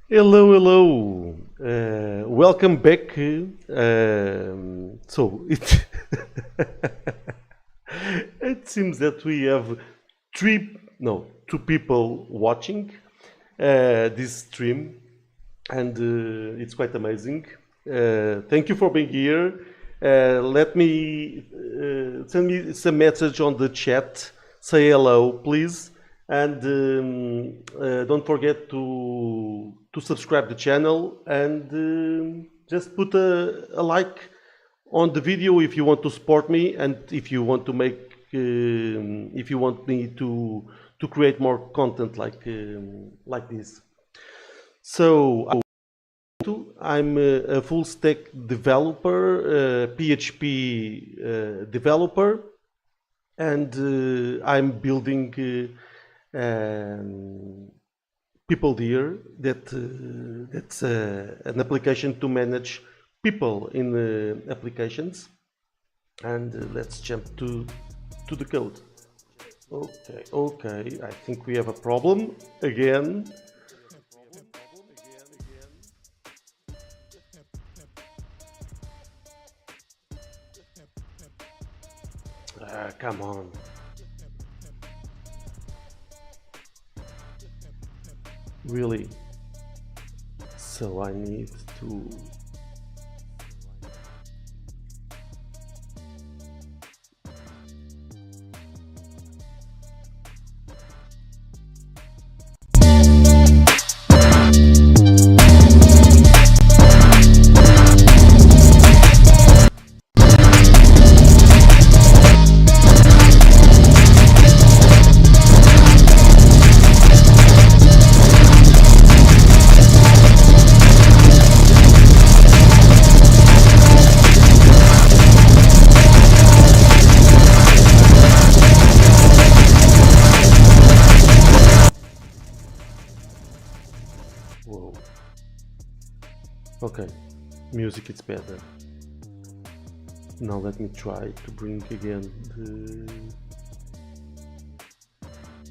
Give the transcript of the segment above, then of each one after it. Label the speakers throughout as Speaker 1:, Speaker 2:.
Speaker 1: Hello, hello. Welcome back. So it it seems that we have two people watching this stream, and it's quite amazing. Thank you for being here. Let me send me some message on the chat. Say hello, please, and don't forget to subscribe the channel and just put a like on the video if you want to support me and if you want to make if you want me to create more content like this. So I'm a full stack developer, PHP developer, and I'm building PeopleDear. That's an application to manage people in applications. And let's jump to the code. Okay. I think we have a problem again. Come on. Really? So I need to... Whoa. Okay, music is better. Now let me try to bring again the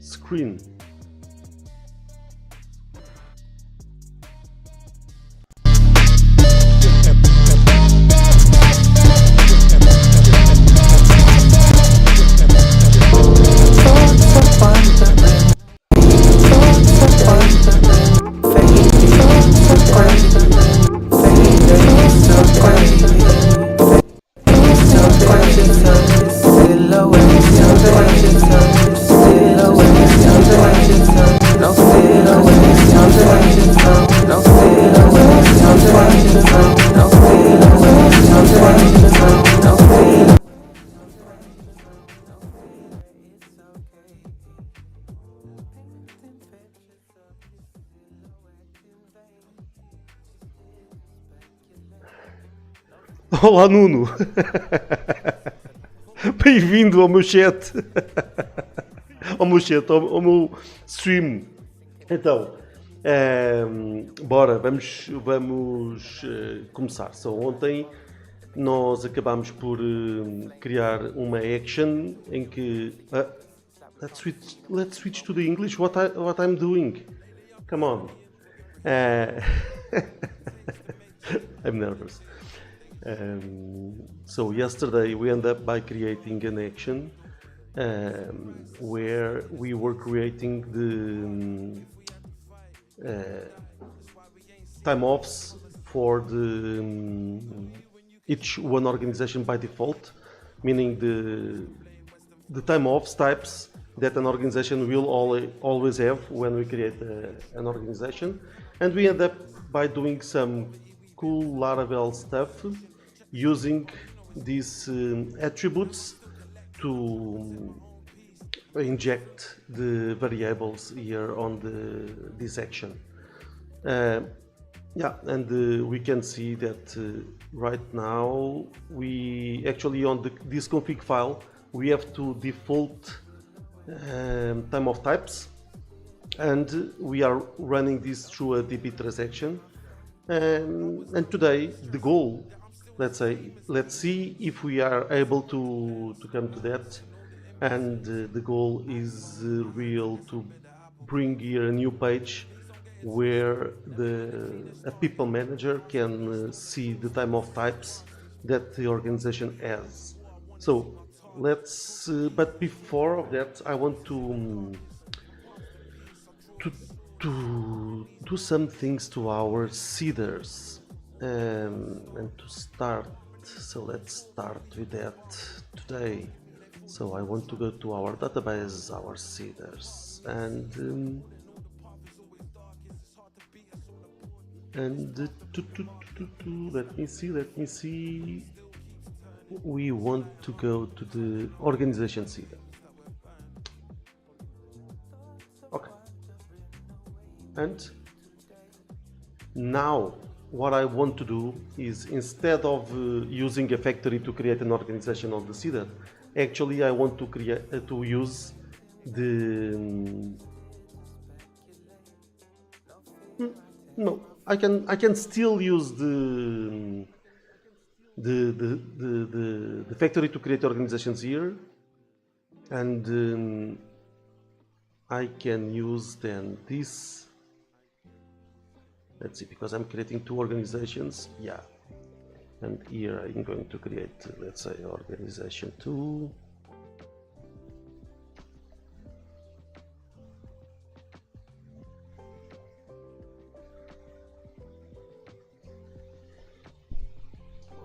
Speaker 1: screen. Olá, Nuno! Bem-vindo ao meu chat! ao meu stream. Então, bora, vamos começar. Ontem nós acabámos por criar uma action em que... let's switch to the English, what I'm doing. Come on. I'm nervous. So yesterday we ended up by creating an action where we were creating the time offs for each one organization by default, meaning the time offs types that an organization will always have when we create an organization, and we end up by doing some cool Laravel stuff using these attributes to inject the variables here on this action. We can see that right now we actually on this config file we have two default time of types, and we are running this through a DB transaction. And today the goal, let's see if we are able to come to that, and the goal is real to bring here a new page where a people manager can see the time of types that the organization has. So let's, but before of that, I want to, to do some things to our seeders and to start. So let's start with that today. So I want to go to our database, our seeders, and let me see. We want to go to the organization seeder. Okay. And now what I want to do is, instead of using a factory to create an organization on the seeder, actually I want to create to use the no, I can still use the factory to create organizations here, and I can use then this. Let's see, because I'm creating two organizations, yeah. And here I'm going to create, let's say, organization 2.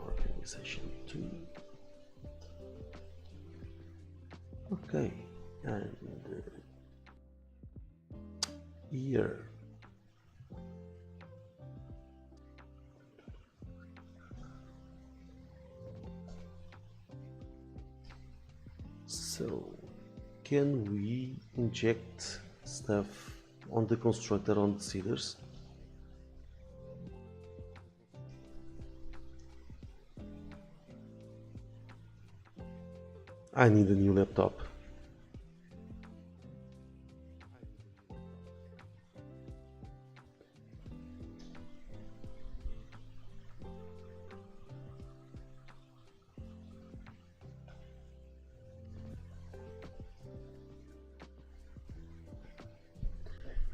Speaker 1: Organization 2. Okay, and here. So, can we inject stuff on the constructor on the seeders? I need a new laptop.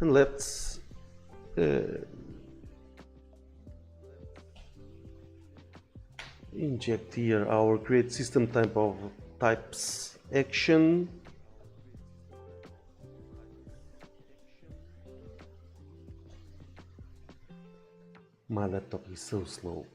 Speaker 1: And let's inject here our create system type of types action. My laptop is so slow.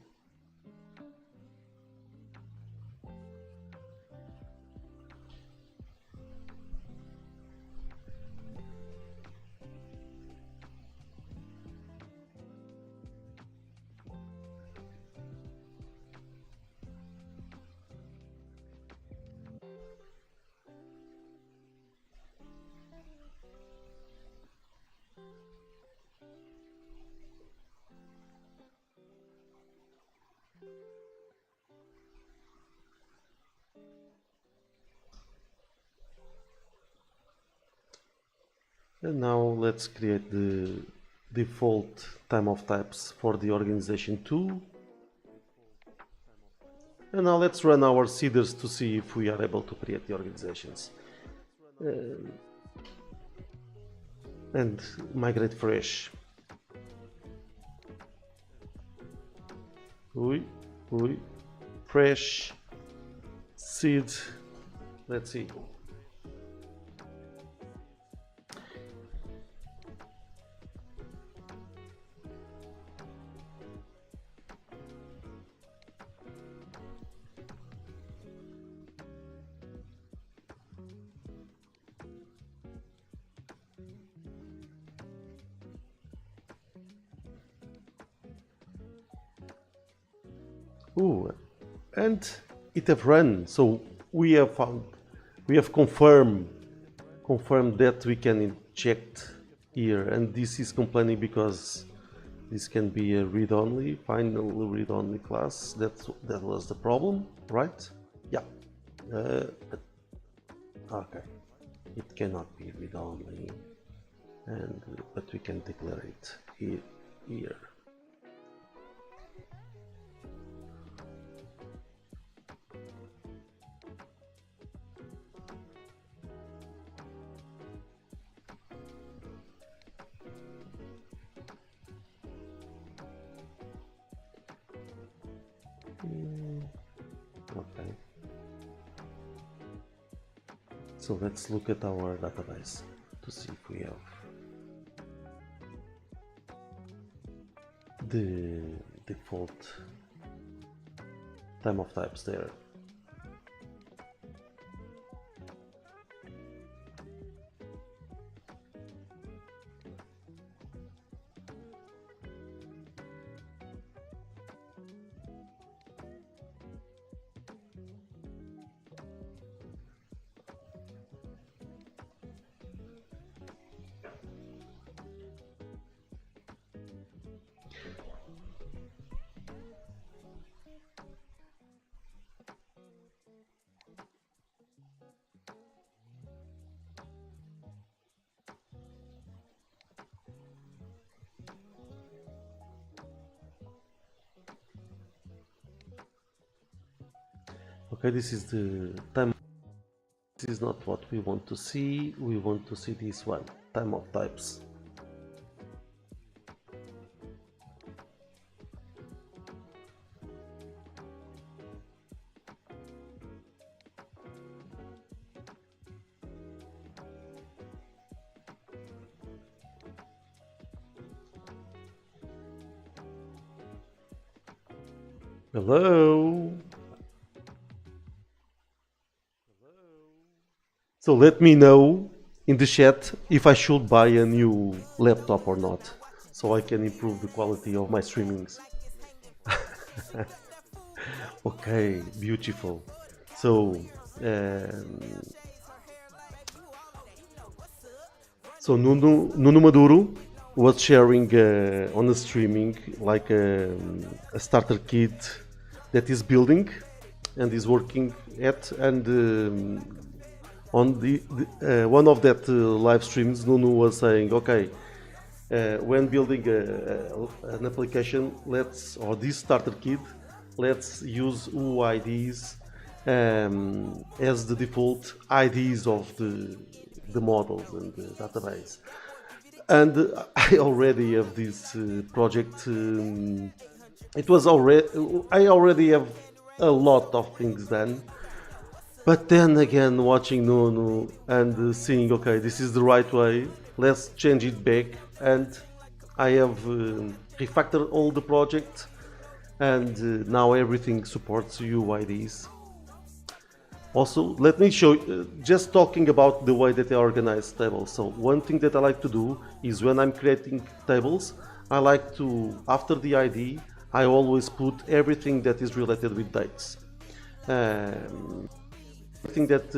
Speaker 1: And now let's create the default time of types for the organization 2. And now let's run our seeders to see if we are able to create the organizations. And migrate fresh. Fresh seed. Let's see. Ooh, and it have run. So we have confirmed that we can inject here, and this is complaining because this can be a read-only, final read-only class. That was the problem, right? Yeah. Okay. It cannot be read-only, but we can declare it here. Okay. So let's look at our database to see if we have the default time of types there. Okay, this is the time. This is not what we want to see. We want to see this one, time of types. Hello. So let me know in the chat if I should buy a new laptop or not, so I can improve the quality of my streamings. Okay, beautiful. So, Nuno Maduro was sharing on a streaming like a starter kit that is building and is working at, and on the one of that live streams, Nuno was saying, okay, when building an application, or this starter kit, let's use UIDs as the default IDs of the models and the database. And I already have this project. I already have a lot of things done. But then again, watching Nuno and seeing, okay, this is the right way, let's change it back. And I have refactored all the project, and now everything supports UIDs. Also, let me show you, just talking about the way that I organize tables. So one thing that I like to do is when I'm creating tables, I like to, after the ID, I always put everything that is related with dates. Everything that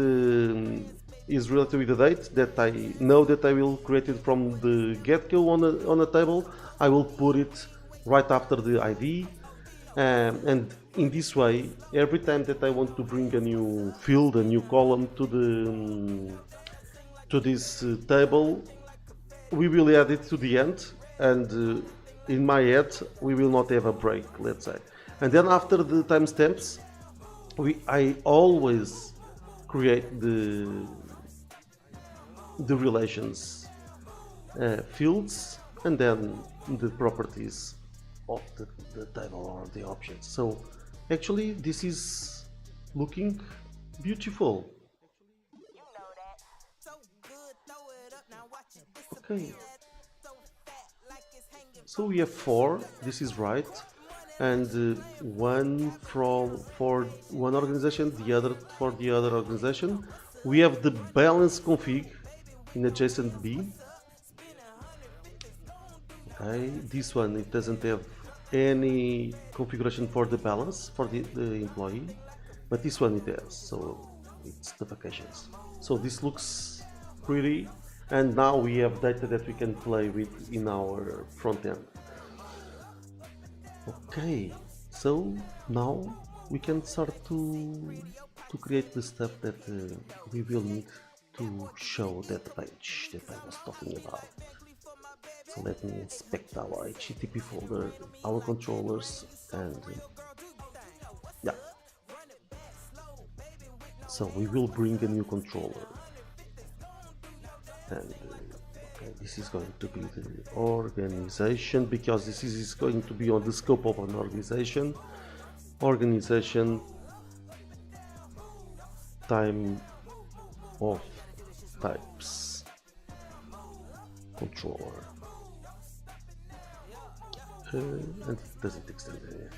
Speaker 1: is related with the date that I know that I will create it from the get-go on a table, I will put it right after the ID. And in this way, every time that I want to bring a new field, a new column to this table, we will add it to the end, and in my head we will not have a break, let's say. And then after the timestamps, I always create the relations fields and then the properties of the table or the options. So actually this is looking beautiful. Okay, so we have 4, this is right, and one for one organization, the other for the other organization. We have the balance config in adjacent B. Okay, this one, it doesn't have any configuration for the balance for the employee, but this one it has, so it's the vacations. So this looks pretty, and now we have data that we can play with in our front end. Okay, so now we can start to create the stuff that we will need to show that page that I was talking about. So let me inspect our HTTP folder, our controllers, and yeah. So we will bring a new controller, and okay, this is going to be the organization, because this is going to be on the scope of an organization. Organization time of types controller, and it doesn't extend anything.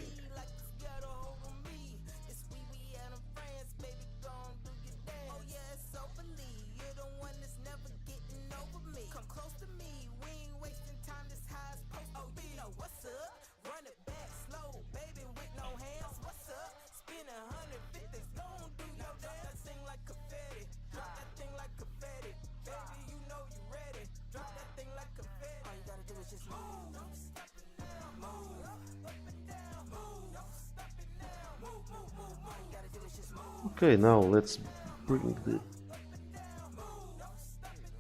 Speaker 1: Okay, now let's bring the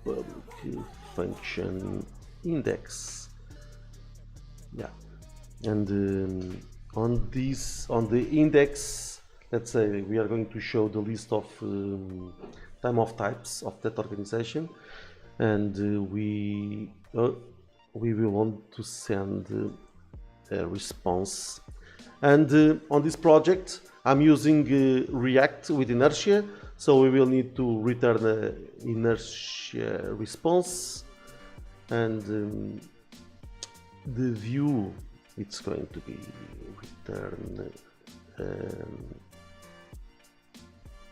Speaker 1: public function index. Yeah, and on the index, let's say we are going to show the list of time of types of that organization, and we will want to send a response. And on this project, I'm using React with inertia, so we will need to return an inertia response, and the view, it's going to be return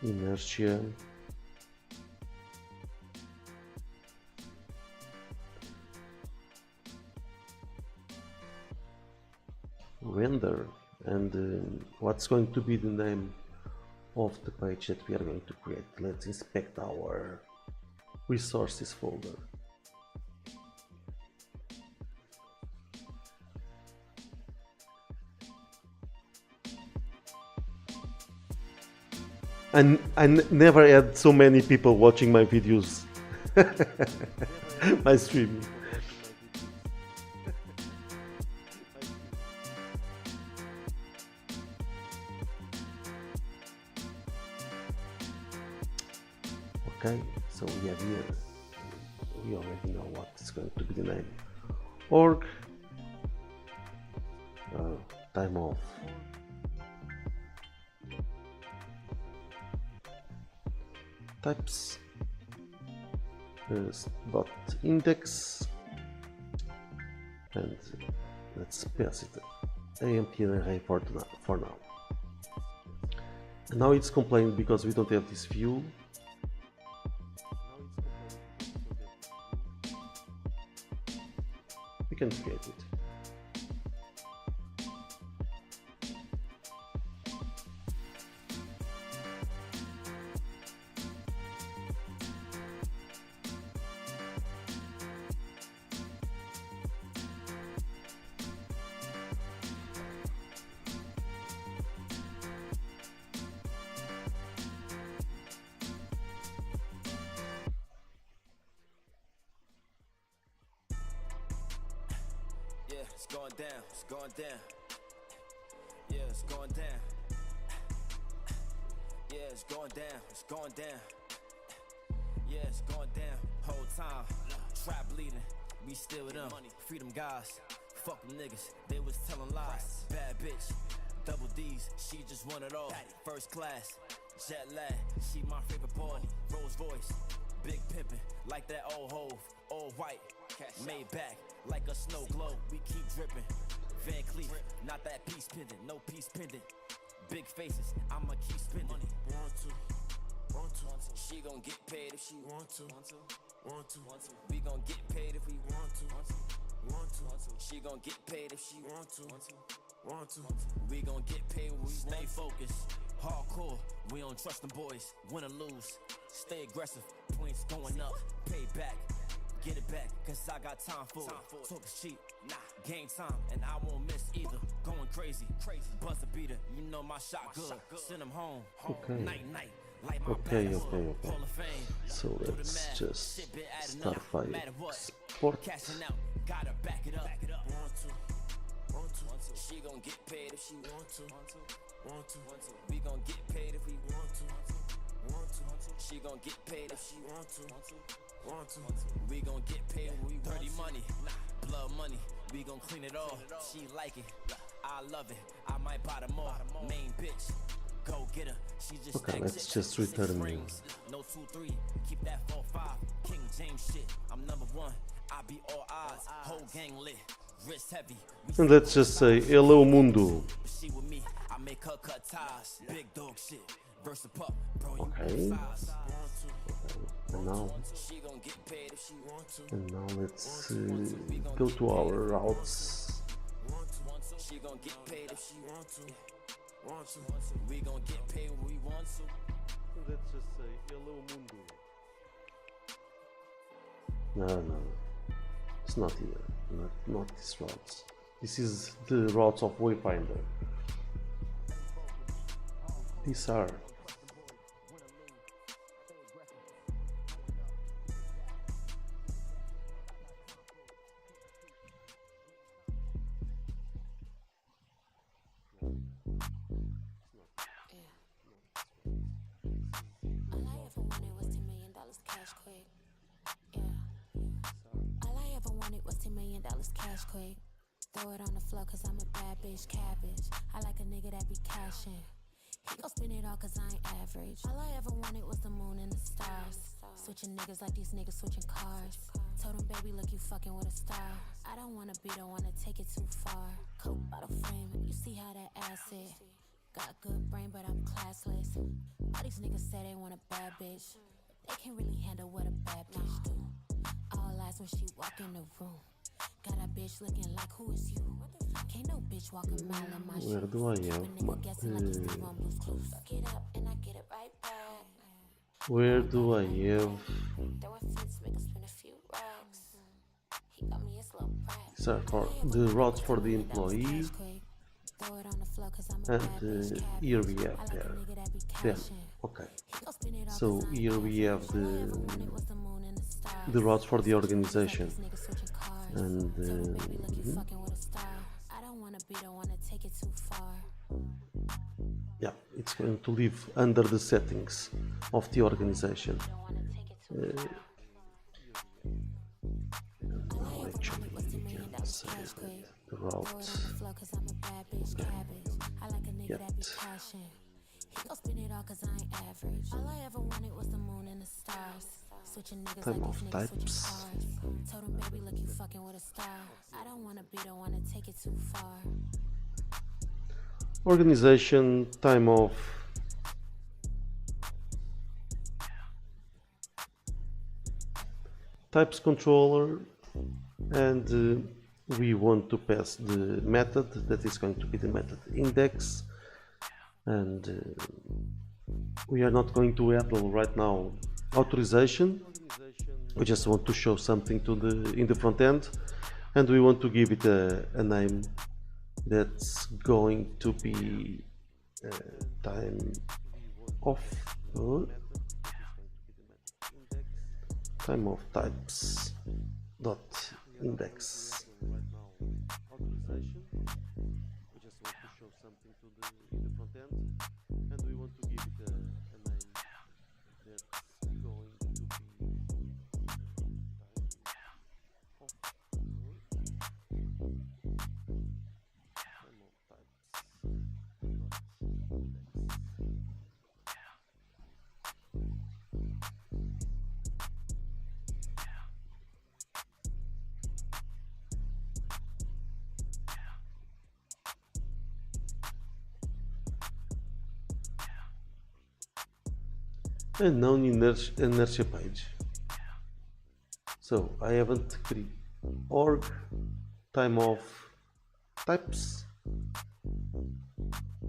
Speaker 1: inertia render, and what's going to be the name of the page that we are going to create. Let's inspect our resources folder. And I never had so many people watching my videos, my stream. Okay, so we have here, we already know what is going to be the name. Org, time off, types, dot index, and let's pass it empty array for now. And now it's complaining because we don't have this view. We can create it.
Speaker 2: It's going down, it's going down. Yeah, it's going down. Yeah, it's going down, it's going down. Yeah, it's going down. Whole time, trap bleeding, we still with them. Freedom guys, fuck them niggas, they was telling lies. Bad bitch, double D's, she just won it all. First class, jet lag, she my favorite boy. Rolls Royce, big pimpin', like that old hove, all white, made back. Like a snow globe, we keep dripping. Van Cleef, not that peace pendant, no peace pendant. Big faces, I'ma keep spending. Want to. She gon' get paid if she want to. We gon' get paid if we want to. She gon' get paid if she want to. We gon' get paid when we stay focused. Hardcore, we don't trust them boys. Win or lose, stay aggressive. Points going up, pay back. Get it back, cause I got time for it. Talk is cheap, nah, game time, and I won't miss either. Going crazy, buzzer beater, you know my shot good. Send him home, night, like my
Speaker 1: Okay.
Speaker 2: Hall of Fame.
Speaker 1: So let's just start by export.
Speaker 2: Cashing out, gotta back it up. Want to. She gon' get paid if she want to. We gon' get paid if we want to. She gon' get paid if she want to. We gon' get paid when we dirty money, blood money, we gon' clean it all. She like it, I love it, I might buy them all. Main bitch, Go get her. She just
Speaker 1: Okay,
Speaker 2: that
Speaker 1: let's
Speaker 2: chick,
Speaker 1: just
Speaker 2: 6
Speaker 1: return
Speaker 2: rings. No 2-3, keep that 4-5. King James shit, I'm number one. I be all odds, whole gang lit, wrist heavy. We
Speaker 1: and let's just say hello mundo.
Speaker 2: but she with me, I make her cut ties. Big dog shit, verse a pup, bro. You
Speaker 1: Okay.
Speaker 2: fast.
Speaker 1: And now,
Speaker 2: She gon' get paid if she want to.
Speaker 1: and now let's go to our routes.
Speaker 2: She gon' get paid if she want to. We gon' get paid when we want to.
Speaker 1: Let's just say hello mundo. No, it's not here. Not these routes. This is the routes of Wayfinder. These are.
Speaker 3: All I ever wanted was $10 million cash quick. Yeah. All I ever wanted was $10 million cash quick. Throw it on the floor cause I'm a bad bitch cabbage. I like a nigga that be cashing. He gon' spend it all cause I ain't average. All I ever wanted was the moon and the stars. Switching niggas like these niggas switching cars. Told him, baby, look, you fucking with a star. I don't wanna be the one to take it too far. Coke bottle frame, you see how that acid. Got good brain, but I'm classless. All these niggas say they want a bad bitch. They can't really handle what a bad bitch do. All eyes when she walk in the room. Got a bitch looking like, who is you? Can't no bitch walk a mile in my shoes.
Speaker 1: Where do I have my,
Speaker 3: Get up and I get it right back.
Speaker 1: where do I have?
Speaker 3: Throw a fence, make us spin a few racks. He got me his little brat.
Speaker 1: These are for the routes for the employee,
Speaker 3: Throw it on the floor cause I'm a bad
Speaker 1: and
Speaker 3: bitch
Speaker 1: here
Speaker 3: cabbage.
Speaker 1: we
Speaker 3: I
Speaker 1: have
Speaker 3: like a
Speaker 1: there.
Speaker 3: nigga that be
Speaker 1: Then,
Speaker 3: cashing.
Speaker 1: okay.
Speaker 3: He gon' spin it all
Speaker 1: So
Speaker 3: cause I ain't
Speaker 1: here we
Speaker 3: average.
Speaker 1: have
Speaker 3: All I ever wanted was the moon and the stars.
Speaker 1: the routes for the
Speaker 3: Switching niggas like
Speaker 1: organization,
Speaker 3: these niggas switching cars.
Speaker 1: and
Speaker 3: Told him, baby, look, you fucking with a star. I don't wanna be the one to take it too far.
Speaker 1: yeah, it's going to live under the settings of the organization.
Speaker 3: Don't wanna take it too far.
Speaker 1: Now actually we can say that the route
Speaker 3: Flow cause I'm a bad bitch cabbage. I like a nigga that be
Speaker 1: Yet.
Speaker 3: cashing. He gon' spin it all cause I ain't average. All I ever wanted was the moon and the stars. Switching niggas
Speaker 1: Time
Speaker 3: like
Speaker 1: of
Speaker 3: these niggas switching
Speaker 1: types.
Speaker 3: cars. Told him, baby, look, you fucking with a star. I don't wanna be the one to take it too far.
Speaker 1: organization, time of types controller, and we want to pass the method that is going to be the method index, and we are not going to handle right now authorization. We just want to show something to the in the front end, and we want to give it a name that's going to be time of time of types dot index. Authorization. We just want to show something to the in the front end, and we want to give it a name that's going to be and known inertia page. So I haven't created org time of types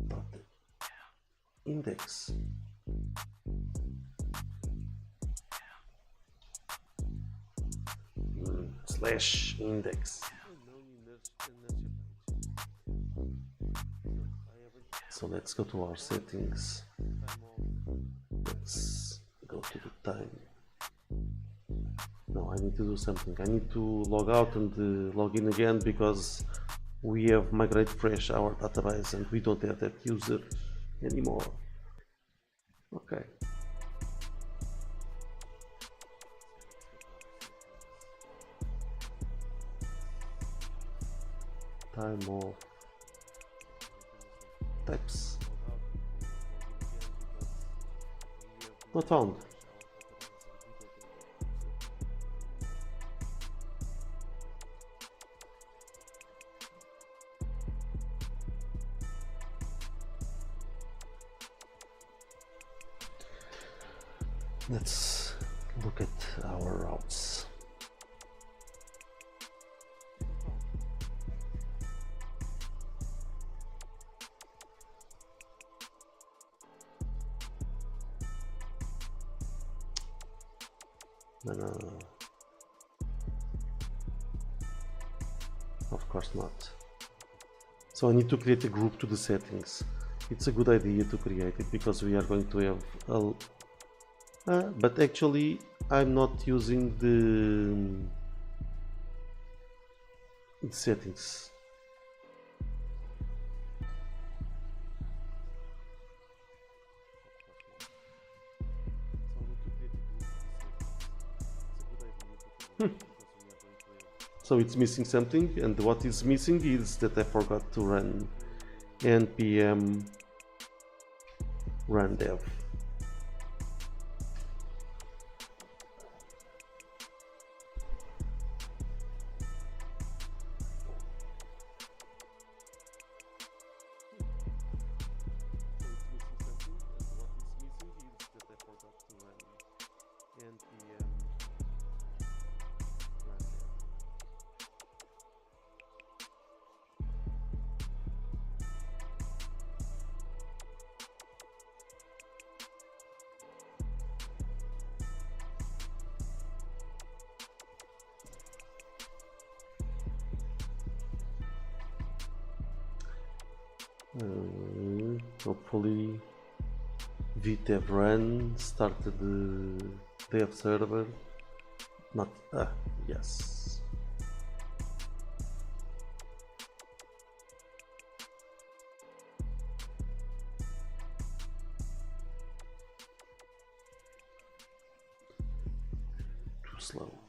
Speaker 1: dot index. Slash index. So let's go to our settings. Let's go to the time. No, I need to do something. I need to log out and log in again because we have migrated fresh our database and we don't have that user anymore. Okay. Time of types. Not found. Let's look at our routes. No. Of course not. So I need to create a group to the settings. It's a good idea to create it because we are going to have a... but actually I'm not using the settings. So it's missing something, and what is missing is that I forgot to run npm run dev. Hopefully vdev run started the dev server. Not yes. Too slow.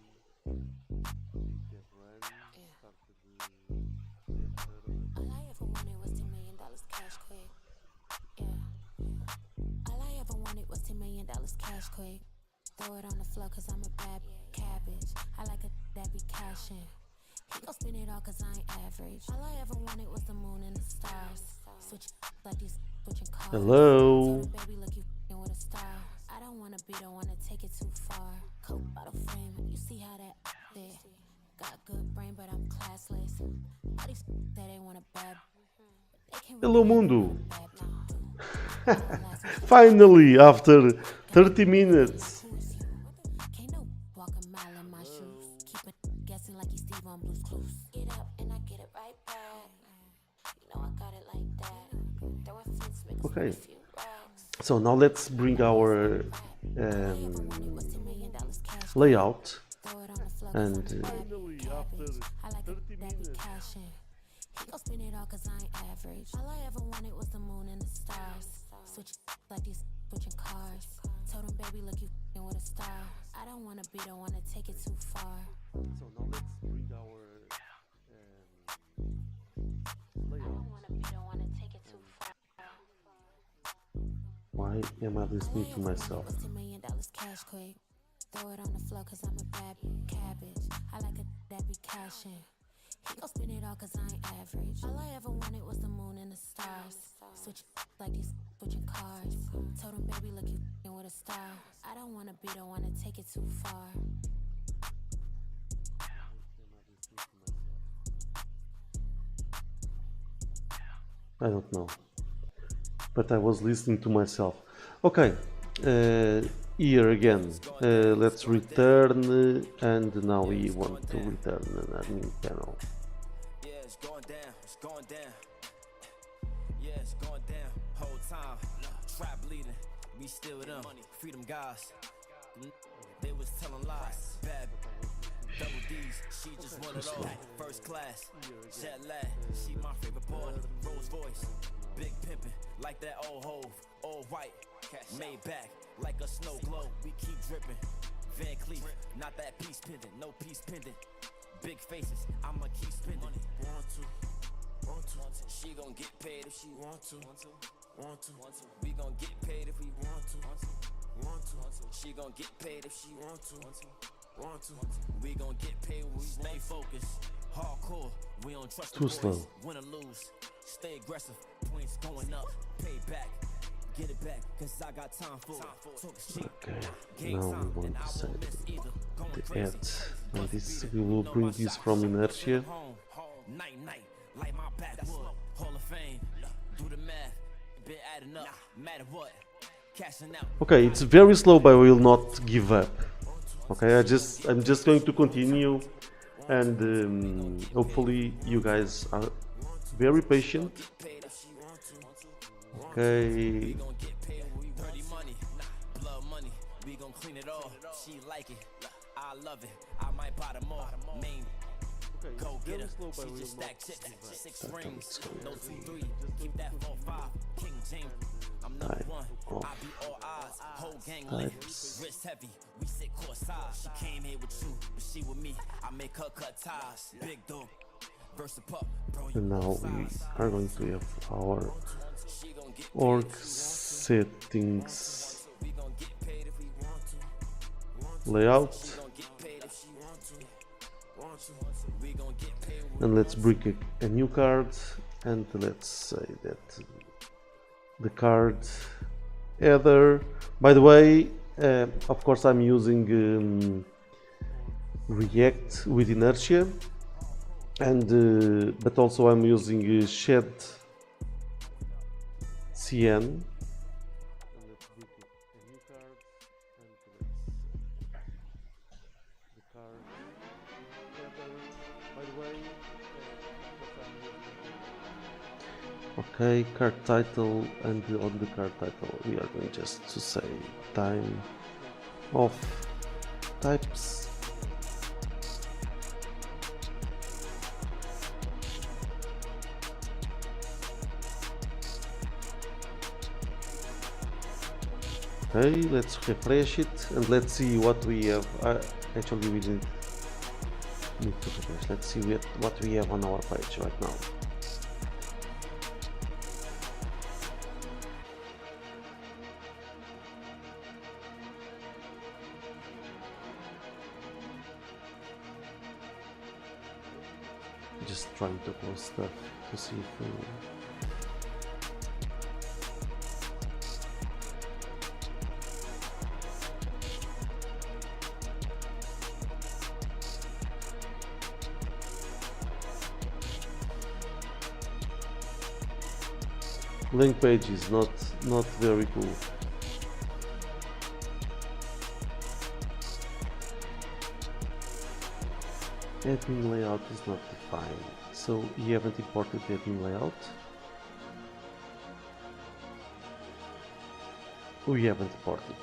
Speaker 3: All I ever wanted was $10 million cash quick. Yeah. All I ever wanted was $10 million cash quick. Throw it on the floor cause I'm a bad cabbage. I like a that be cashing. He gon' spend it all cause I ain't average. All I ever wanted was the moon and the stars. Switch like these switching cars.
Speaker 1: Hello.
Speaker 3: So baby, look, you f***ing with a star. I don't wanna take it too far. Coke bottle frame, you see how that fit. Got good brain, but I'm classless. All these that they want a bad.
Speaker 1: Hello mundo. Finally, after 30 minutes.
Speaker 3: Can't no walk a mile in my shoes. Keep it guessing like he's Steve on Blue's Clues. Get up and I get it right back. You know I got it like that. Throw a fence, make a
Speaker 1: Okay.
Speaker 3: few racks.
Speaker 1: So now let's bring our layout and
Speaker 3: I like it that be cashing. He gon' spend it all cause I ain't average. All I ever wanted was the moon and the stars. Switch like these switching cars. Told him, baby, look, you f***ing with a star. I don't wanna take it too far.
Speaker 1: so now let's bring our
Speaker 3: Don't wanna take it too far.
Speaker 1: why am I listening to myself?
Speaker 3: $10 million cash quick. Throw it on the floor cause I'm a bad cabbage. I like a that be cashing. He gon' spend it all cause I ain't average. All I ever wanted was the moon and the stars. Switch like these switching cars. Told him, baby, look, you f***ing with a star. I don't wanna take it too far.
Speaker 1: I don't know, but I was listening to myself. Okay, here again, let's return, and now we want to return an admin panel.
Speaker 2: Yeah, it's going down, it's going down. Yeah, it's going down, whole time. Trap bleeding, we still them. Freedom guys, they was telling lies. Bad double D's, she just want it all. First class, jet lag, she my favorite boy. Rose voice, big pimpin', like that old hove. All white, made back, like a snow globe. We keep dripping. Van Cleef, not that peace pendant, no peace pendant. Big faces, I'ma keep spending. Want to. She gon' get paid if she want to. We gon' get paid if we want to. She gon' get paid if she want to. We gon' get paid when we stay focused. Hardcore, we don't trust the
Speaker 1: Too
Speaker 2: boys.
Speaker 1: slow.
Speaker 2: Win or lose, stay aggressive. Points going up, pay back. Get it back, cause I got time for it. Talk is cheap.
Speaker 1: Okay, now we want to set the ads, and this we will bring this from inertia.
Speaker 2: Night, night, light my backwood. Hall of Fame, do the math. Been adding up, matter what. Cashing out.
Speaker 1: Okay, it's very slow, but I will not give up. Okay, I'm just going to continue, and hopefully you guys are very patient. Okay.
Speaker 2: Clean it all, she like it, I love it, I might buy them all, main, go get her, she just stack chips, 6 rings, no 2-3, keep that 4-5, King James, I'm number 1, I be all eyes, whole gang lit, wrist heavy, we sit courtside, she came here with you, but she with me, I make her cut ties, big dog, verse pup, bro,
Speaker 1: And now we are going to have our org settings layout, and let's bring a new card, and let's say that the card header, by the way, of course I'm using React with inertia, and but also I'm using shed CN. Okay, card title, and on the card title we are going just to say time of types. Okay, let's refresh it and let's see what we have. Actually, we didn't need to refresh. Let's see what we have on our page right now. Just trying to post stuff to see if we... Link page is not very cool. Admin layout is not defined, so you haven't imported the admin layout. We haven't imported.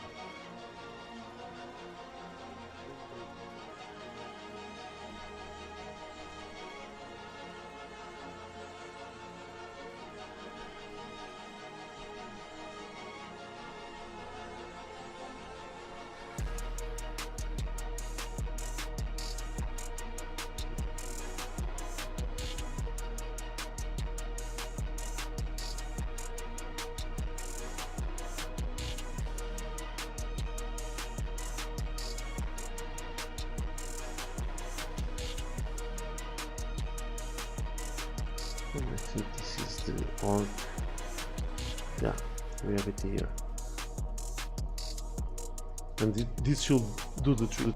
Speaker 1: I think this is the org. Yeah, we have it here. And this should do the trick.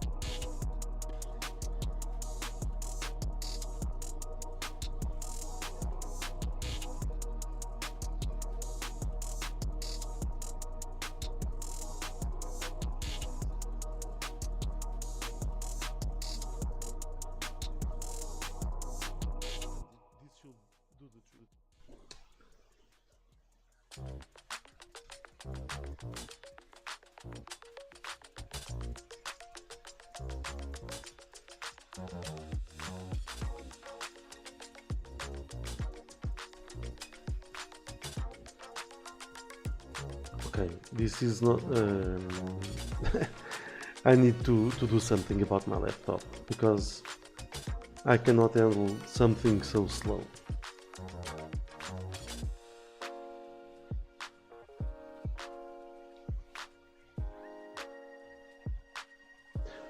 Speaker 1: Okay, this is not... I need to do something about my laptop, because I cannot handle something so slow.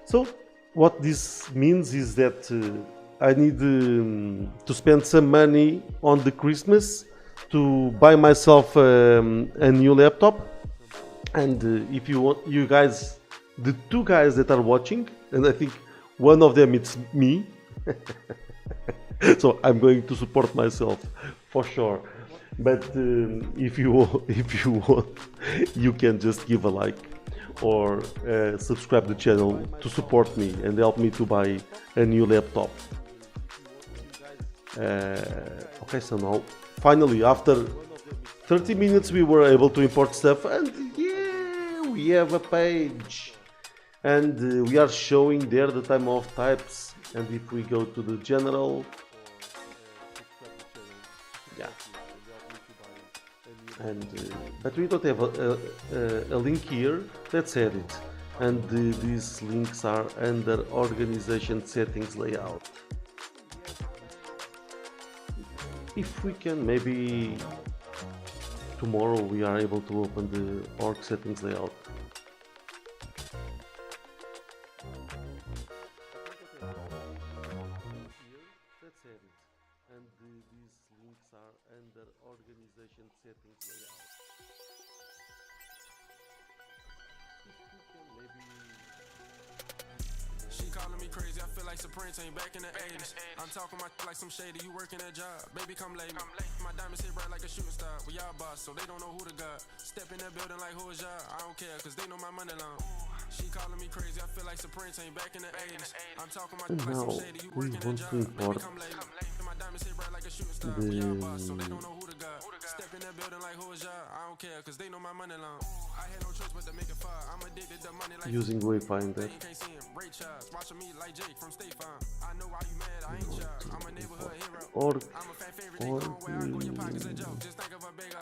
Speaker 1: So what this means is that I need to spend some money on the Christmas to buy myself a new laptop. And if you want, you guys, the two guys that are watching, and I think one of them it's me, so I'm going to support myself for sure. But if you want, you can just give a like or subscribe the channel to support me and help me to buy a new laptop. Okay, so now finally after 30 minutes we were able to import stuff, and yeah, we have a page, and we are showing there the time of types. And if we go to the general, yeah, and but we don't have a link here. Let's add it, and these links are under organization settings layout. If we can, maybe tomorrow we are able to open the org settings layout. Let's add it, and these links are under organization settings layout.
Speaker 2: She calling me crazy, I feel like Supreme ain't back in the 80s. I'm talking my like some shady, you working a job. Baby, come late me. My diamonds hit bright like a shooting star. We all boss, so they don't know who the god. Step in that building like who is y'all? I don't care, cause they know my money long. She calling me crazy, I feel like Supreme ain't back in the 80s. I'm talking my like some shady, you working a job. Baby, come late me. My diamonds hit bright like a shooting star. We all boss, so they don't know who the god. Step in that building like who is y'all? I don't care, cause they know my money long. I had no choice but to make it far. I'm addicted to money like
Speaker 1: using wayfinding that.
Speaker 2: Watching me like Jake from State Farm. I know why you mad, I ain't shy. I'm a neighborhood hero.
Speaker 1: Org,
Speaker 2: I'm a fan favorite, they going where I go, your pockets a joke. Just think of a bigger.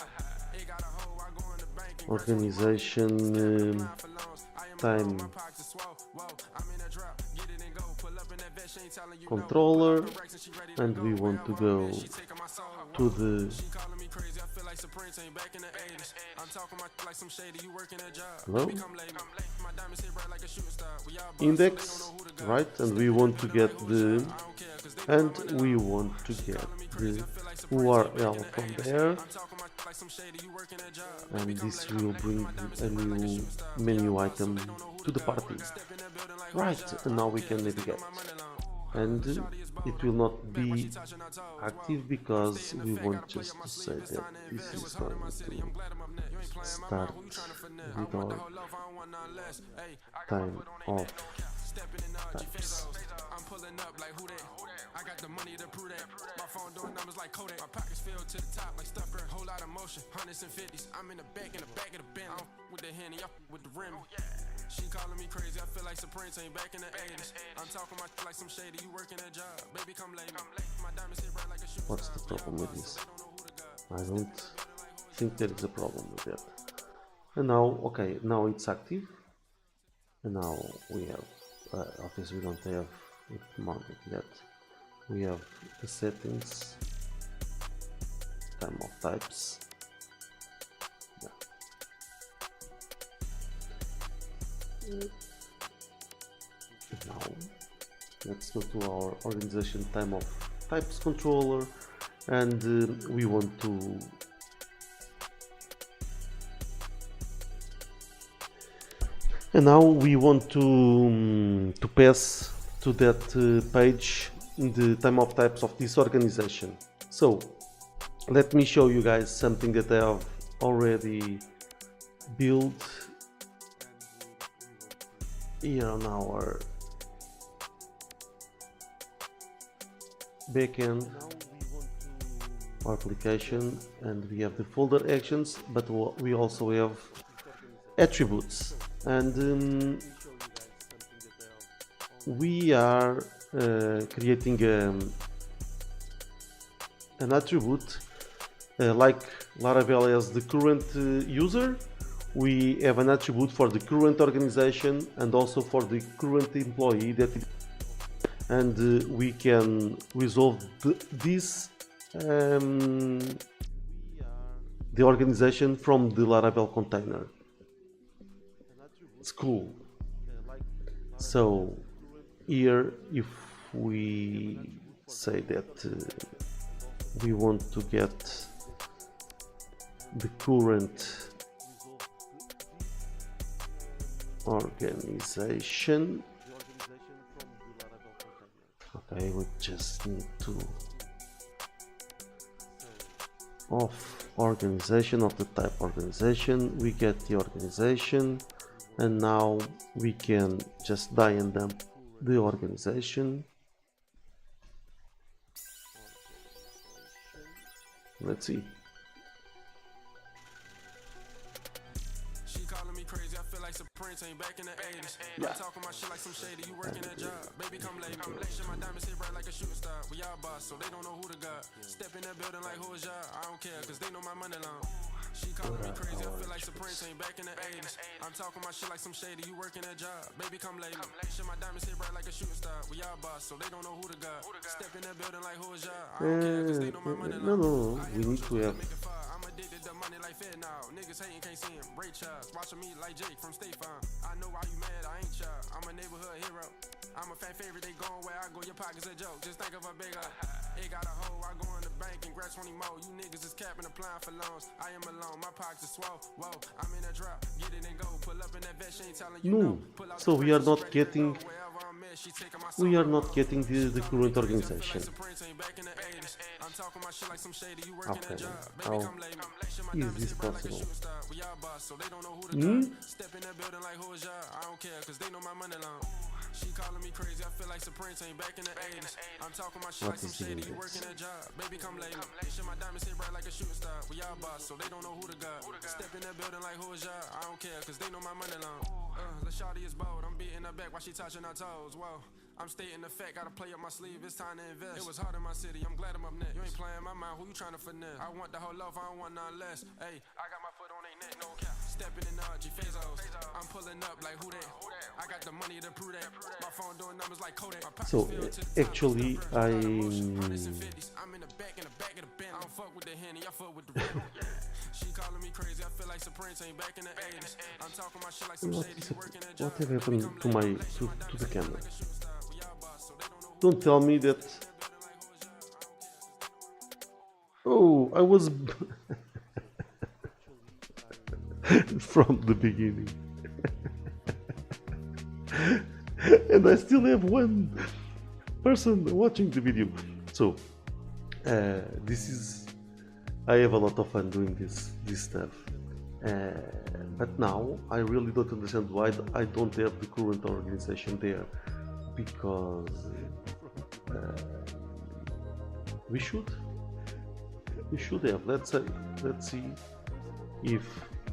Speaker 2: It got a hole, I go in the bank and
Speaker 1: organization time controller, and we want to go to the hello index, right? And we want to get the URL from there, and this will bring a new menu item to the party, right? And now we can navigate, and it will not be active because we want just to say that this is going to start with our time of types.
Speaker 2: I'm pulling up like who that? I got the money to prove that. My phone doing numbers like Kodak. My pockets filled to the top like stuff, girl. Whole lot of motion, hundreds and fifties. I'm in the back of the bin. I'm with the Henny, up with the rim. She calling me crazy, I feel like Supreme ain't back in the 80s. I'm talking my like some shady, you working a job. Baby, come late me. My diamonds hit bright like a shooting
Speaker 1: What's the problem with this? I don't think there is a problem with that. And now, okay, now it's active. And now we have, obviously we don't have it mounted yet. We have the settings, time of types. Yeah. Now let's go to our organization time of types controller, and we want to pass to that page the time of types of this organization. So let me show you guys something that I have already built here on our backend application, and we have the folder actions, but we also have attributes, and we are creating an attribute like Laravel has the current user. We have an attribute for the current organization and also for the current employee that is, and we can resolve this the organization from the Laravel container. It's cool. So here, if we say that we want to get the current organization, okay, we just need to of organization, of the type organization. We get the organization, and now we can just die and dump the organization. Let's see.
Speaker 4: She calling me crazy, I feel like some Prince ain't back in the 80s.
Speaker 1: Yeah.
Speaker 4: I'm talking my shit like some shady, you working that job. Baby, come late. Shit, my diamonds hit bright like a shooting star. We all boss, so they don't know who to got. Step in that building like who is y'all? I don't care, cause they know my money long. She calling me crazy, I feel like some Prince ain't back in the 80s. I'm talking my shit like some shady, you working that job. Baby, come late. Shit, my diamonds hit bright like a shooting star. We all boss, so they don't know who to got. Step in that building like who is y'all? I don't care, cause they know my money long.
Speaker 1: No, we need to have.
Speaker 4: I'm addicted to money like Fed now. Niggas hating, can't see him. Ray Charles, watching me like Jake from State Farm. I know why you mad, I ain't y'all. I'm a neighborhood hero. I'm a fan favorite, they going where I go. Your pockets a joke. Just think of a bigger. It got a hole, I go in the bank and grab 20 more. You niggas is capping, applying for loans. I am alone, my pockets are swole. Whoa, I'm in a drop, get it and go. Pull up in that vet, she ain't telling you no. Pull out
Speaker 1: So
Speaker 4: the
Speaker 1: we are
Speaker 4: pressure,
Speaker 1: not
Speaker 4: she ready to
Speaker 1: getting.
Speaker 4: go. Wherever I'm at, she taking my
Speaker 1: We
Speaker 4: soul.
Speaker 1: are not getting the current organization.
Speaker 4: I'm talking my shit like some shady, you working
Speaker 1: Okay,
Speaker 4: that job.
Speaker 1: how
Speaker 4: Baby, come late.
Speaker 1: is this possible?
Speaker 4: We all boss, so they don't know who to got. Step in that building like who is y'all? I don't care, cause they know my money long. She calling me crazy, I feel like some Prince ain't back in the 80s. I'm talking my shit
Speaker 1: What
Speaker 4: like some
Speaker 1: is it
Speaker 4: shady,
Speaker 1: in
Speaker 4: you
Speaker 1: this?
Speaker 4: working that job. Baby, come late. Shit, my diamonds hit bright like a shooting star. We all boss, so they don't know who to got. Step in that building like who is y'all? I don't care, cause they know my money long. La Shawty is bold, I'm beating her back while she touching her toes. Whoa. I'm stating the fact, gotta play up my sleeve, it's time to invest. It was hard in my city, I'm glad I'm up next. You ain't playing my mind, who you trying to finesse? I want the whole love, I don't want none less. Hey, I got my foot on they neck, no cap. Stepping in G Fazos, I'm pulling up like who that? I got the money to prove that. My phone doing numbers like Kodak. My pockets
Speaker 1: So
Speaker 4: filled to the top.
Speaker 1: actually,
Speaker 4: Hundreds and fifties, I'm in the back of the band. I don't fuck with the Henny, I fuck with the red. She calling me crazy, I feel like some Prince ain't back in the 80s. I'm talking my shit like some shady, you working that job.
Speaker 1: What have happened to my to the camera? Don't tell me that. Oh, I was from the beginning, and I still have one person watching the video. So this is. I have a lot of fun doing this stuff. But now I really don't understand why I don't have the current organization there, because we should have. Let's see if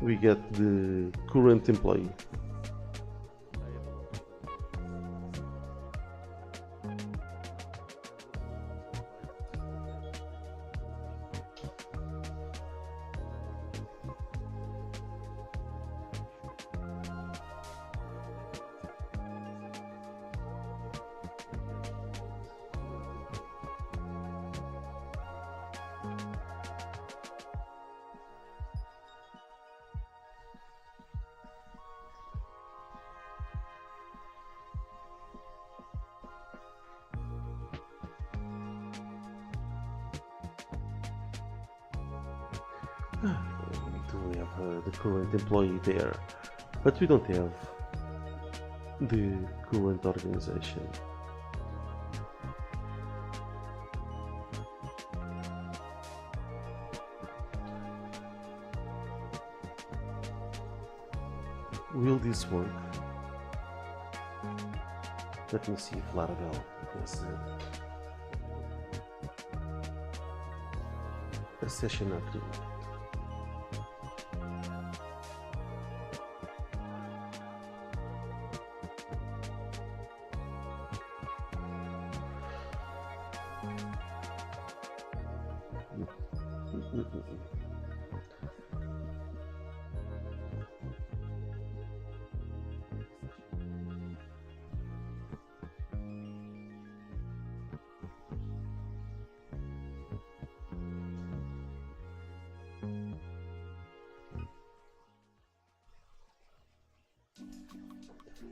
Speaker 1: we get the current employee. We do have the current employee there, but we don't have the current organization. Will this work? Let me see if Laravel has a session update.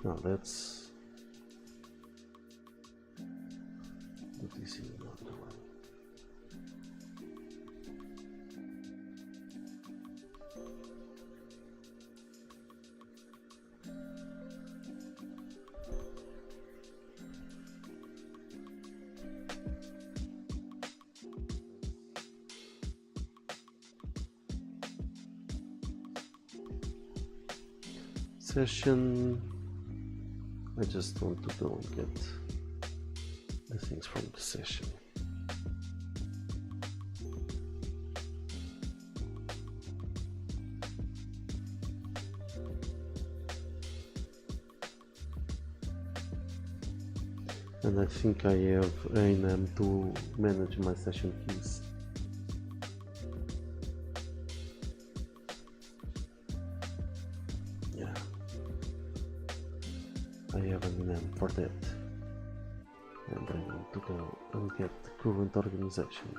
Speaker 1: Now let's Session. I just want to go and get the things from the session. And I think I have Anam to manage my session keys. Yeah, I have an Enam for that. And I want to go and get the current organization.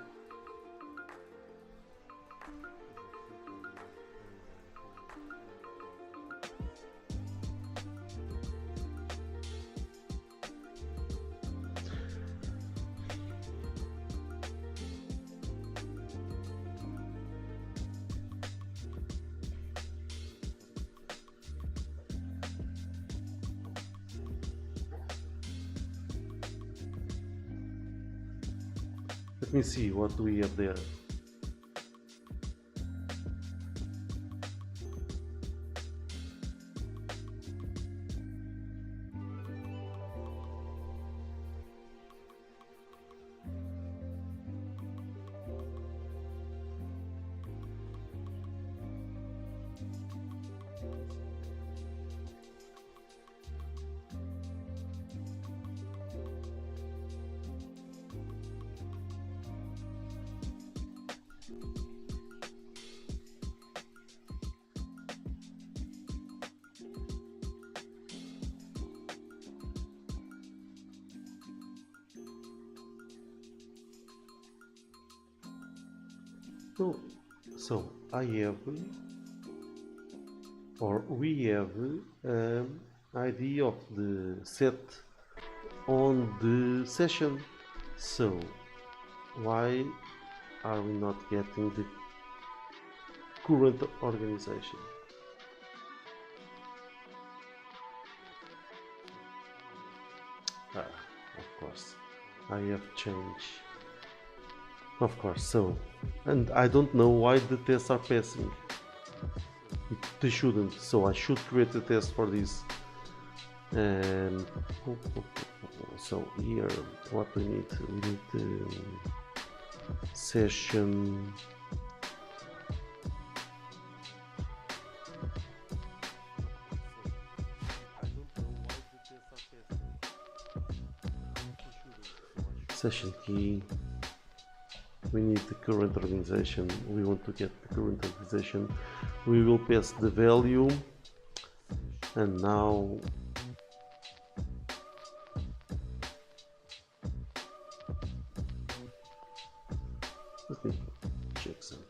Speaker 1: Let me see what we have there. So I have, or we have, ID of the set on the session. So why are we not getting the current organization? Of course, I have changed. Of course, so, and I don't know why the tests are passing. They shouldn't, so I should create a test for this. So here, what we need session. Session key. We need the current organization. We want to get the current organization. We will pass the value, and now let me check something.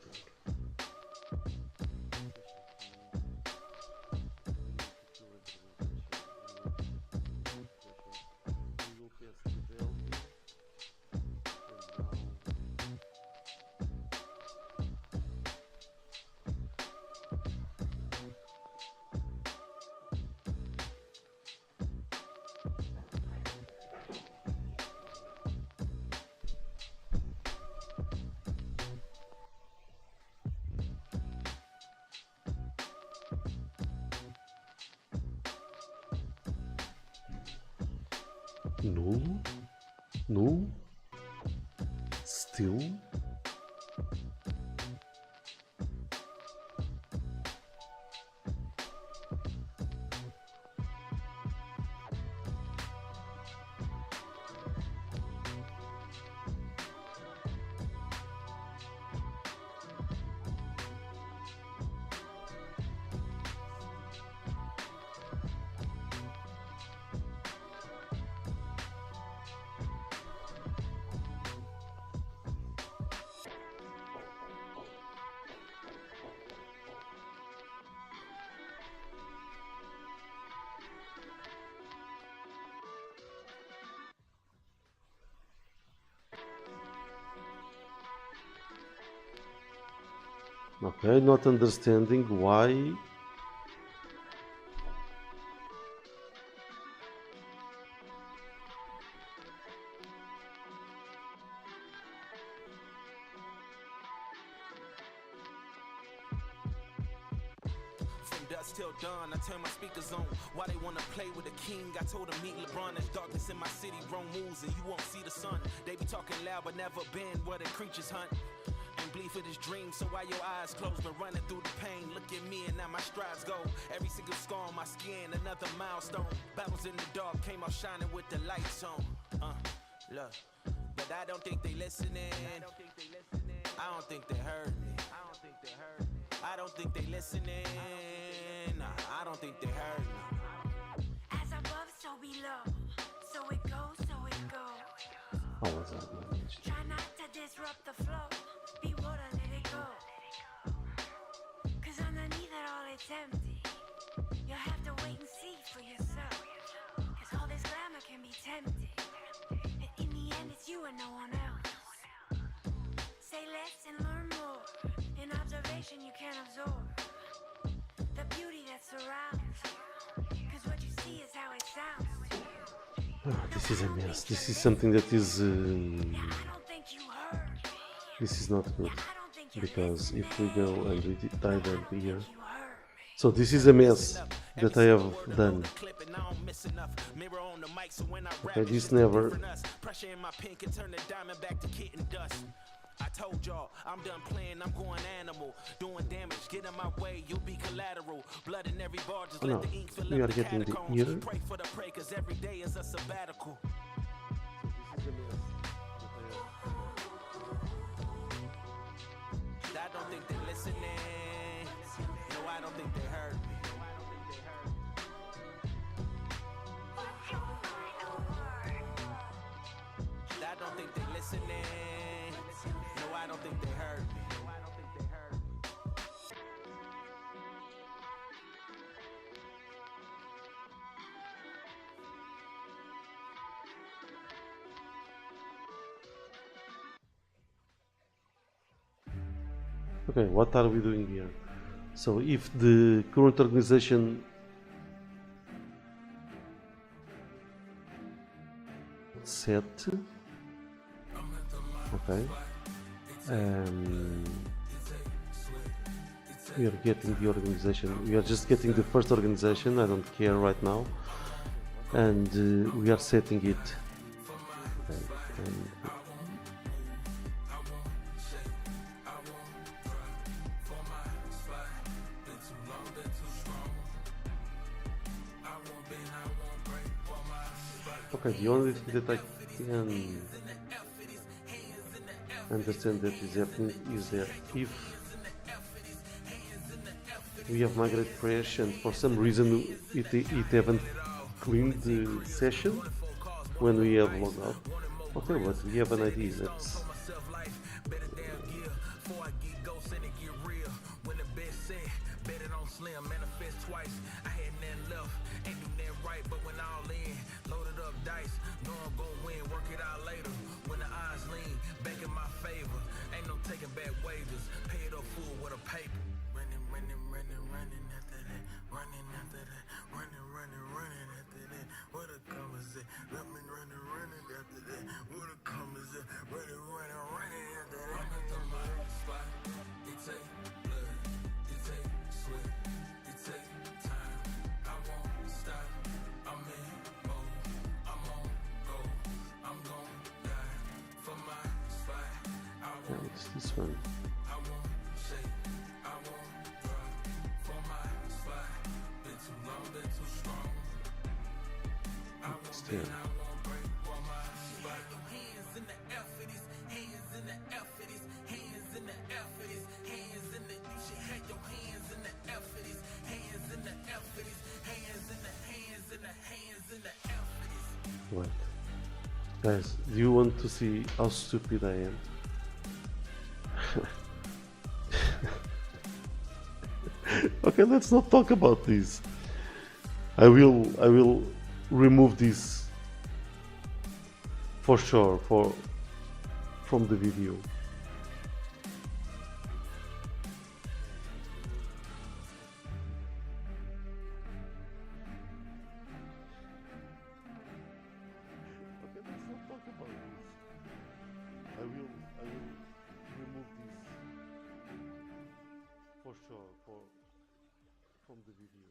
Speaker 1: Null, still. Okay, not understanding why.
Speaker 2: From dusk till dawn, I turn my speakers on. Why they wanna play with the king? I told them meet LeBron. There's darkness in my city, wrong moves, and you won't see the sun. They be talking loud, but never been where the creatures hunt. And bleed for this dream, so why your eyes closed, but running through the pain. Look at me and now my strides go. Every single scar on my skin, another milestone. Battles in the dark came out shining with the lights on. Look, but I don't think they listening. I don't think they heard me. I don't think they listening. Nah, I don't think they heard me.
Speaker 3: As above, so below. So it goes, so it goes.
Speaker 1: How was that?
Speaker 3: Try not to disrupt the flow. Be water, let it go. Cause underneath it all it's empty. You'll have to wait and see for yourself. Cause all this glamour can be tempting. But in the end it's you and no one else. Say less and learn more. In observation you can absorb the beauty that surrounds you. Cause what you see is how it sounds to you.
Speaker 1: This is a mess. This is something that is.
Speaker 3: I don't think you heard me.
Speaker 1: This is not good.
Speaker 3: I don't think you
Speaker 1: Because if we go and we dive into here.
Speaker 3: you heard me.
Speaker 1: So this is a mess that I have done. Okay, this never.
Speaker 2: Pressure in my pen can turn the diamond back to kitten dust. I told y'all, I'm done playing, I'm going animal. Doing damage, get in my way, you'll be collateral. Blood in every bar, just
Speaker 1: Oh,
Speaker 2: let
Speaker 1: no.
Speaker 2: the ink fill
Speaker 1: We
Speaker 2: up
Speaker 1: are
Speaker 2: the
Speaker 1: getting the
Speaker 2: catacombs.
Speaker 1: ear.
Speaker 2: Pray for the prey, cause every day is a sabbatical. I don't think they're listening. No, I don't think they heard me. I don't think they're listening. No, I don't think they heard me.
Speaker 1: Okay, what are we doing here? So if the current organization set, okay, we are getting the organization. We are just getting the first organization. I don't care right now, and we are setting it. Okay, and okay, the only thing that I can understand that is happening is that if we have migrate crash and for some reason it haven't cleaned the session when we have logged out. Okay, but we have an idea that's it's this one. Still. Wait. Guys, do you want to see how stupid I am? Okay, let's not talk about this. I will remove this for sure from the video. from the video.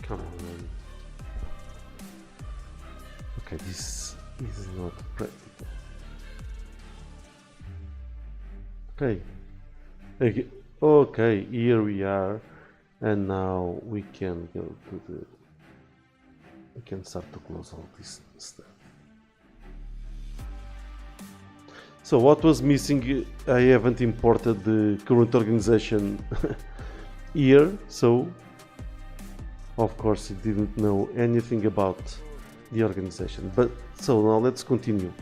Speaker 1: Come on. Okay, this is not practical. Okay, here we are, and now we can go to the. We can start to close all this stuff. So what was missing? I haven't imported the current organization here, so of course it didn't know anything about the organization. But so now let's continue.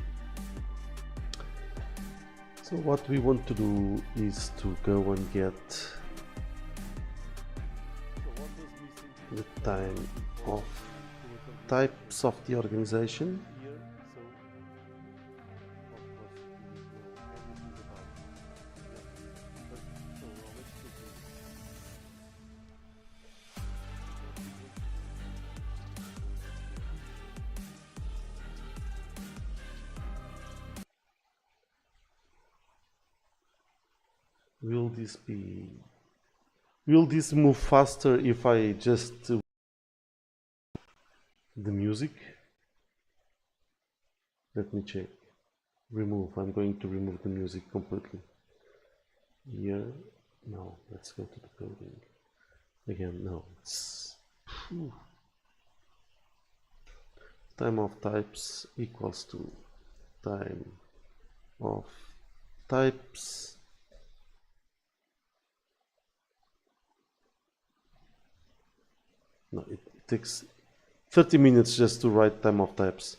Speaker 1: So what we want to do is to go and get the time of types of the organization. Will this move faster if I just the music? Let me check. Remove. I'm going to remove the music completely. Here. No. Let's go to the coding. Again, no. Time of types equals to time of types. No, it takes 30 minutes just to write time of types.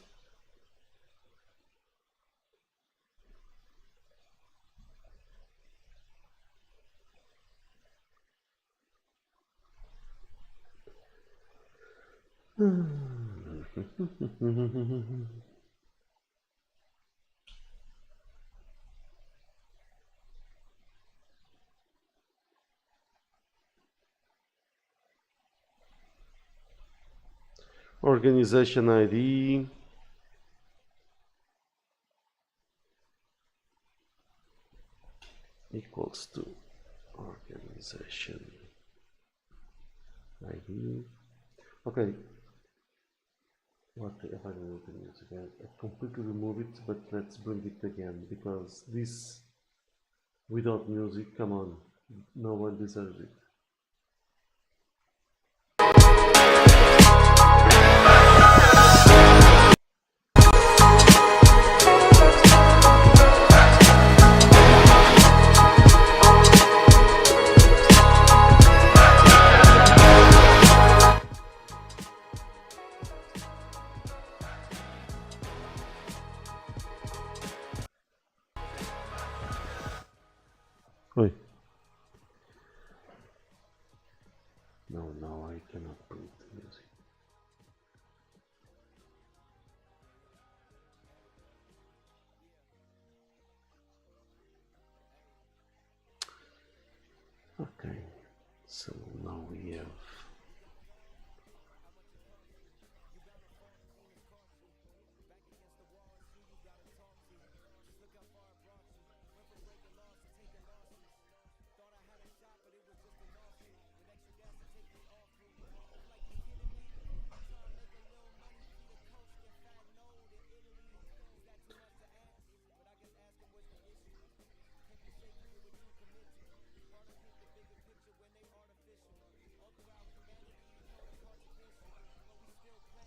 Speaker 1: Organization ID equals to organization ID. Okay. What if I remove the music? I completely remove it, but let's bring it again, because this without music, come on, no one deserves it. Wait. No, I cannot bring the music. Okay, so now we have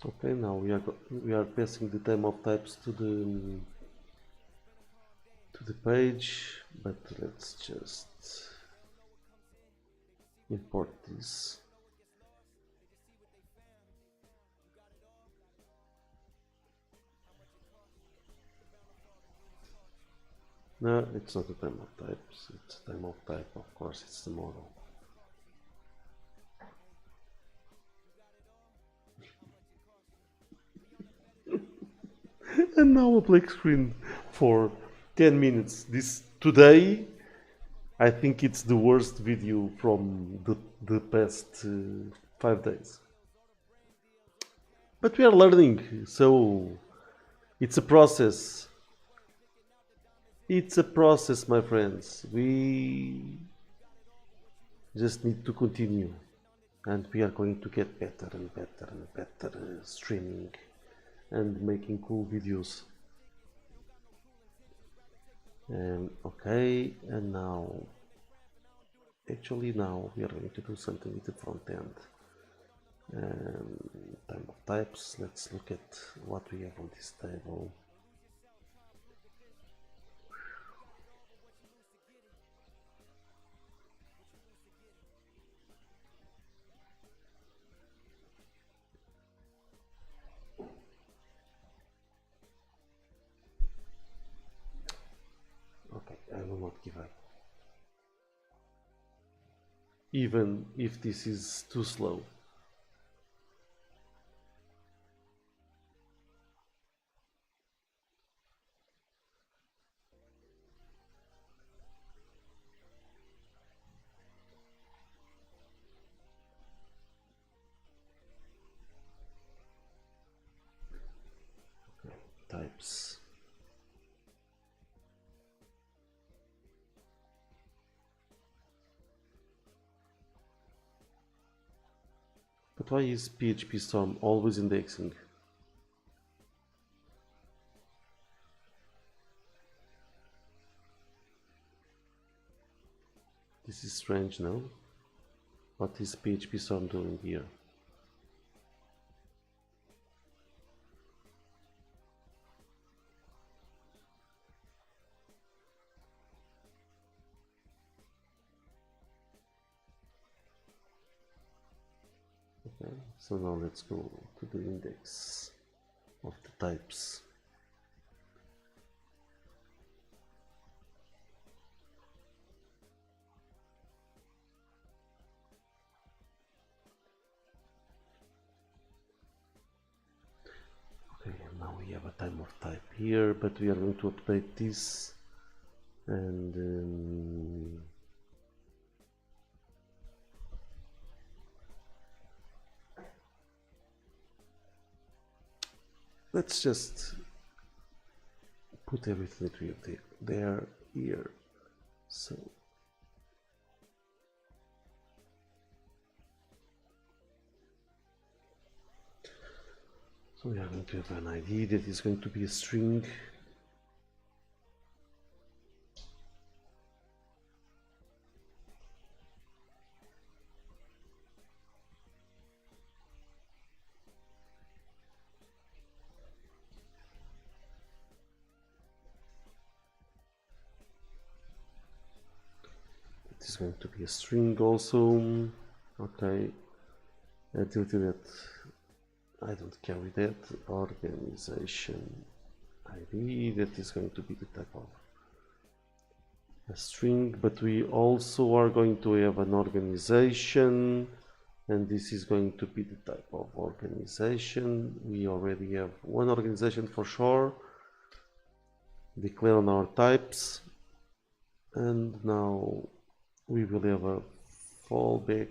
Speaker 1: Okay, now we are passing the time of types to the page, but let's just import this. No, it's not a time of types, it's a time of type, of course, it's the model. And now a black screen for 10 minutes. This today, I think it's the worst video from the past 5 days. But we are learning, so it's a process. It's a process, my friends. We just need to continue, and we are going to get better and better and better streaming and making cool videos. Okay, and now actually now we are going to do something with the front end. Time of types, let's look at what we have on this table. Okay, I will not give up, even if this is too slow. Okay, types. But why is PHP Storm always indexing? This is strange, no? What is PHP Storm doing here? Okay, so now let's go to the index of the types. Okay, now we have a time of type here, but we are going to update this, and let's just put everything that we have there here. So we are going to have an ID that is going to be a string. It is going to be a string also. Okay, due to that, I don't care with that. Organization ID, that is going to be the type of a string, but we also are going to have an organization, and this is going to be the type of organization. We already have one organization for sure. Declare on our types, and now we will have a fallback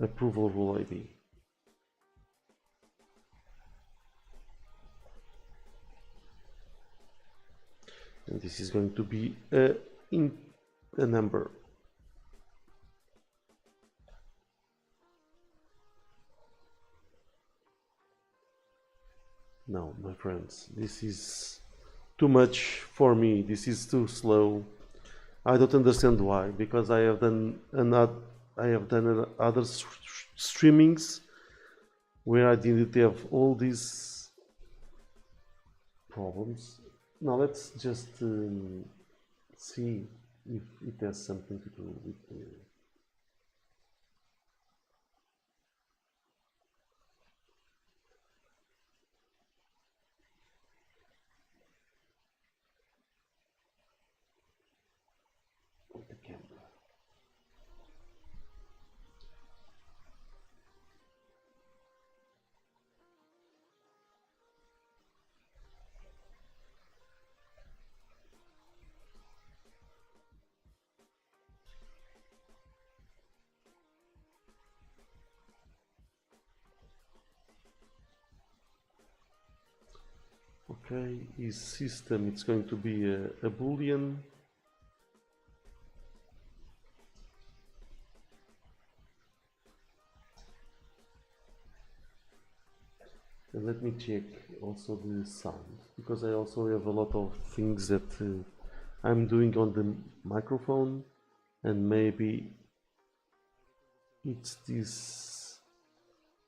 Speaker 1: approval rule ID. And this is going to be a number. Now, my friends, this is too much for me. This is too slow. I don't understand why, because I have done I have done other streamings where I didn't have all these problems. Now let's just see if it has something to do with the camera. Okay, is system, it's going to be a boolean. And let me check also the sound, because I also have a lot of things that I'm doing on the microphone, and maybe it's this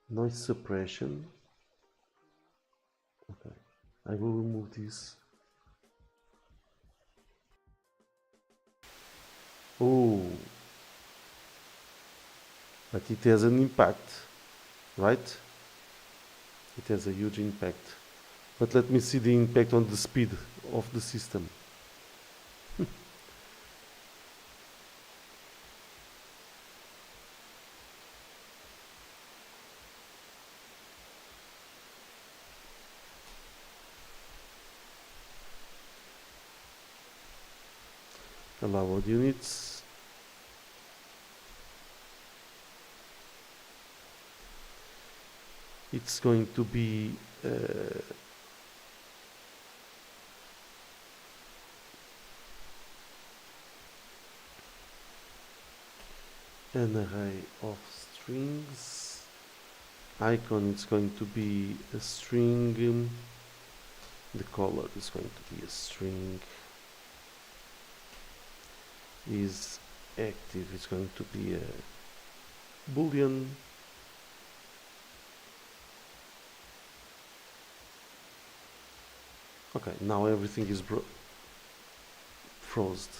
Speaker 1: noise suppression. Okay, I will remove this. Oh, but it has an impact, right? It has a huge impact. But let me see the impact on the speed of the system. Allowed units. It's going to be an array of strings. Icon is going to be a string. The color is going to be a string. Is active is going to be a boolean. Okay, now everything is frozen.